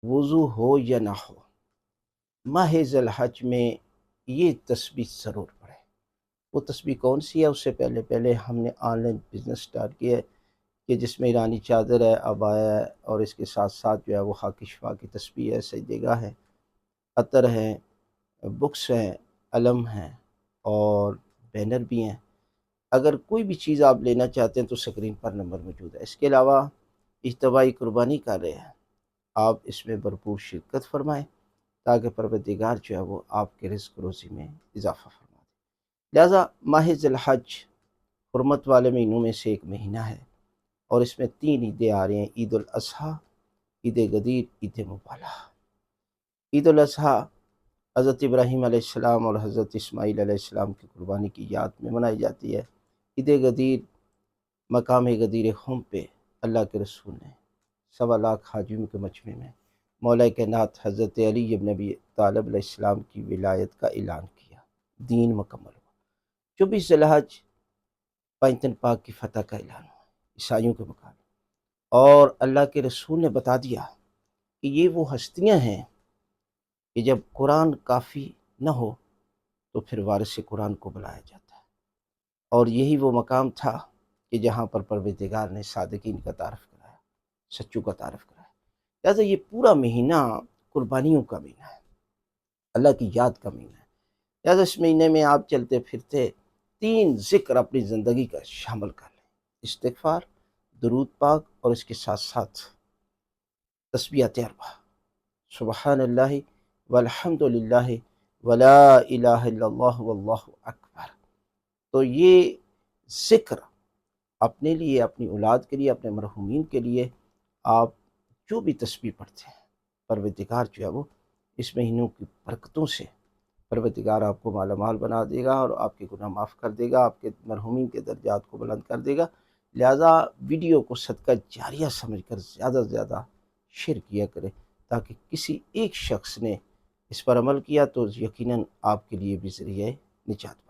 وضو ہو یا نہ ہو، ماہ ذی الحج میں یہ تسبیح ضرور پڑھے۔ وہ تسبیح کون سی ہے؟ اس سے پہلے ہم نے آن لائن بزنس سٹارٹ کیا ہے کہ جس میں ایرانی چادر ہے، عبایا ہے، اور اس کے ساتھ ساتھ جو ہے وہ خاک شفا کی تسبیح ہے، سجدے گاہ ہے، عطر ہے، بکس ہیں، علم ہیں، اور بینر بھی ہیں۔ اگر کوئی بھی چیز آپ لینا چاہتے ہیں تو اسکرین پر نمبر موجود ہے۔ اس کے علاوہ اجتماعی قربانی کر رہے ہیں، آپ اس میں بھرپور شرکت فرمائیں تاکہ پروردگار جو ہے وہ آپ کے رزق روزی میں اضافہ فرما دے۔ لہٰذا ماہ ذی الحج حرمت والے مہینوں میں سے ایک مہینہ ہے، اور اس میں 3 عیدیں آ رہی ہیں: عید الاضحیٰ، عید غدیر، عید مبالغہ۔ عید الاضحیٰ حضرت ابراہیم علیہ السلام اور حضرت اسماعیل علیہ السلام کی قربانی کی یاد میں منائی جاتی ہے۔ عید غدیر مقام غدیر خم پہ اللہ کے رسول نے 1.25 حاجیوں کے مجمع میں مولا کائنات حضرت علی ابن ابی طالب علیہ السلام کی ولایت کا اعلان کیا، دین مکمل ہوا۔ 24 ذی الحج پنجتن پاک کی فتح کا اعلان ہوا عیسائیوں کے مقابلے، اور اللہ کے رسول نے بتا دیا کہ یہ وہ ہستیاں ہیں کہ جب قرآن کافی نہ ہو تو پھر وارث قرآن کو بلایا جاتا ہے، اور یہی وہ مقام تھا کہ جہاں پر پروردگار نے صادقین کا تعارف کرایا، سچوں کا تعارف کرایا۔ لہٰذا یہ پورا مہینہ قربانیوں کا مہینہ ہے، اللہ کی یاد کا مہینہ ہے۔ لہٰذا اس مہینے میں آپ چلتے پھرتے 3 ذکر اپنی زندگی کا شامل کر لیں: استغفار، درود پاک، اور اس کے ساتھ ساتھ تسبیحات اربع، سبحان اللہ والحمد للہ ولا الہ الا اللہ واللہ اکبر۔ تو یہ ذکر اپنے لیے، اپنی اولاد کے لیے، اپنے مرحومین کے لیے آپ جو بھی تسبیح پڑھتے ہیں، پروردگار جو ہے وہ اس مہینوں کی برکتوں سے پروردگار آپ کو مالا مال بنا دے گا، اور آپ کے گناہ معاف کر دے گا، آپ کے مرحومین کے درجات کو بلند کر دے گا۔ لہٰذا ویڈیو کو صدقہ جاریہ سمجھ کر زیادہ سے زیادہ شیئر کیا کرے، تاکہ کسی ایک شخص نے اس پر عمل کیا تو یقیناً آپ کے لیے بھی ذریعہ نجات بنے۔